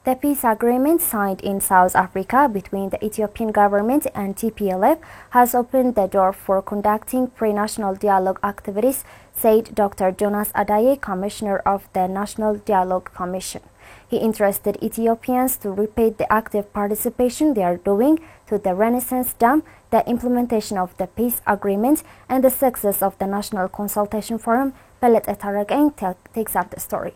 The peace agreement signed in South Africa between the Ethiopian government and TPLF has opened the door for conducting pre-national dialogue activities, said Dr. Jonas Adaye, Commissioner of the National Dialogue Commission. He interested Ethiopians to repeat the active participation they are doing to the Renaissance Dam, the implementation of the peace agreement, and the success of the National Consultation Forum. Pellet Etarageng takes up the story.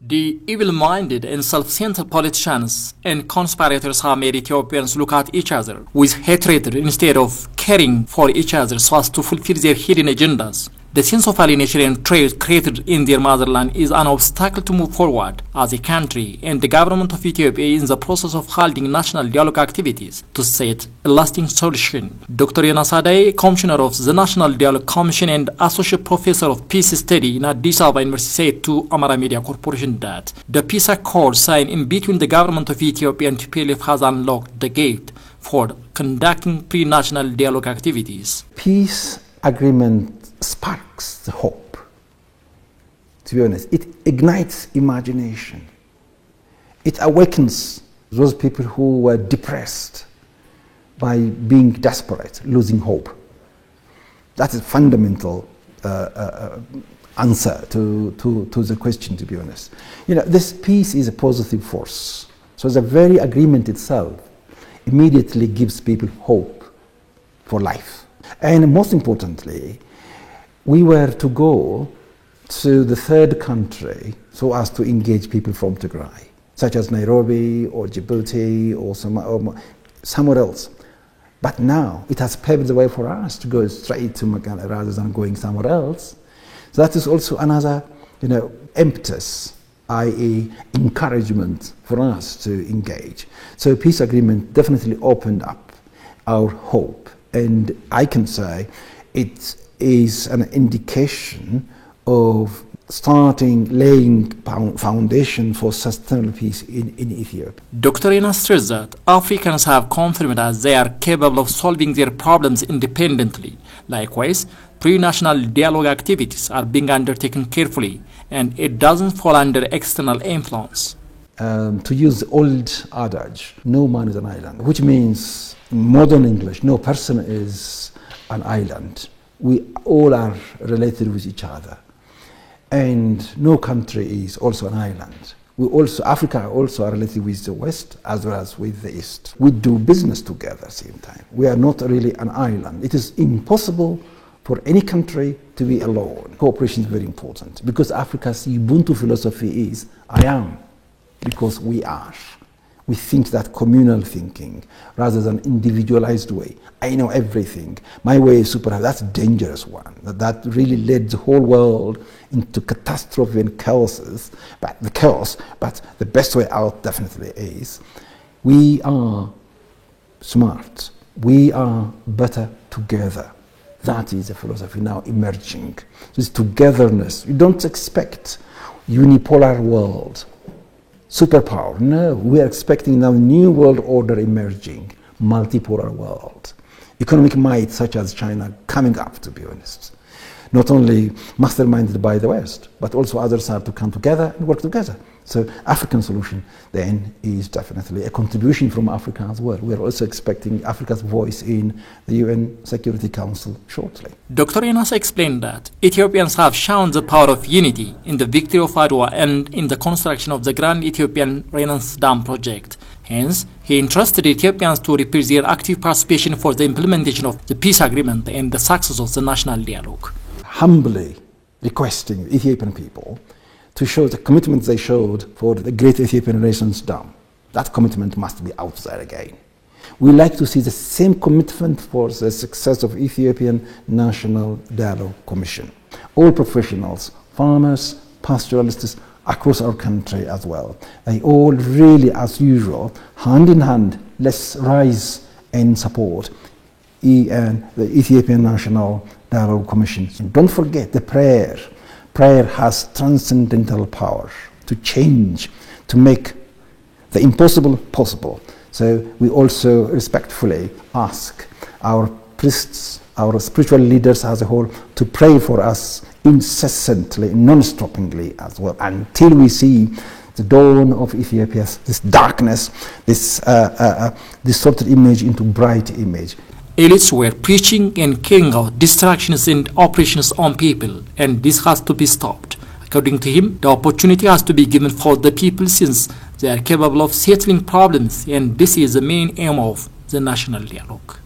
The evil-minded and self-centered politicians and conspirators have made Ethiopians look at each other with hatred instead of caring for each other so as to fulfill their hidden agendas. The sense of alienation and trade created in their motherland is an obstacle to move forward as a country, and the government of Ethiopia is in the process of holding national dialogue activities to set a lasting solution. Dr. Jonas Adaye, Commissioner of the National Dialogue Commission and Associate Professor of Peace Study in Addis Ababa University, said to Amara Media Corporation that the peace accord signed in between the government of Ethiopia and TPLF has unlocked the gate for conducting pre-national dialogue activities. Peace agreement sparks the hope. To be honest, it ignites imagination. It awakens those people who were depressed by being desperate, losing hope. That is fundamental answer to the question, to be honest. You know, this peace is a positive force. So the very agreement itself immediately gives people hope for life. And most importantly, we were to go to the third country so as to engage people from Tigray, such as Nairobi or Djibouti or somewhere else. But now it has paved the way for us to go straight to Meghalaya rather than going somewhere else. So that is also another, impetus, i.e. encouragement for us to engage. So peace agreement definitely opened up our hope, and I can say it is an indication of laying foundation for sustainable peace in Ethiopia. Dr. Jonas stressed that Africans have confirmed that they are capable of solving their problems independently. Likewise, pre-national dialogue activities are being undertaken carefully, and it doesn't fall under external influence. To use the old adage, no man is an island, which means in modern English, no person is an island. We all are related with each other, and no country is also an island. Africa also are related with the West as well as with the East. We do business together at the same time. We are not really an island. It is impossible for any country to be alone. Cooperation is very important because Africa's Ubuntu philosophy is I am, because we are. We think that communal thinking rather than individualized way. I know everything. My way is super. That's a dangerous one. That really led the whole world into catastrophe and chaoses. But the best way out definitely is we are smart. We are better together. That is a philosophy now emerging. This togetherness. You don't expect unipolar world. Superpower. No, we are expecting now new world order emerging, multipolar world. Economic might such as China coming up, to be honest. Not only masterminded by the West, but also others have to come together and work together. So African solution then is definitely a contribution from Africa as well. We are also expecting Africa's voice in the UN Security Council shortly. Dr. Jonas explained that Ethiopians have shown the power of unity in the victory of Adwa and in the construction of the Grand Ethiopian Renaissance Dam project. Hence, he entrusted Ethiopians to repeat their active participation for the implementation of the peace agreement and the success of the national dialogue. Humbly requesting Ethiopian people to show the commitment they showed for the Great Ethiopian Renaissance Dam. That commitment must be out there again. We like to see the same commitment for the success of Ethiopian National Dialogue Commission. All professionals, farmers, pastoralists across our country as well, they all really, as usual, hand in hand, let's rise and support the Ethiopian National Dialogue Commission. And don't forget the prayer. Prayer has transcendental power to change, to make the impossible possible. So we also respectfully ask our priests, our spiritual leaders as a whole, to pray for us incessantly, non-stoppingly as well, until we see the dawn of Ethiopia's this darkness, this distorted image into bright image. Elites were preaching and carrying out distractions and operations on people, and this has to be stopped. According to him, the opportunity has to be given for the people since they are capable of settling problems, and this is the main aim of the national dialogue.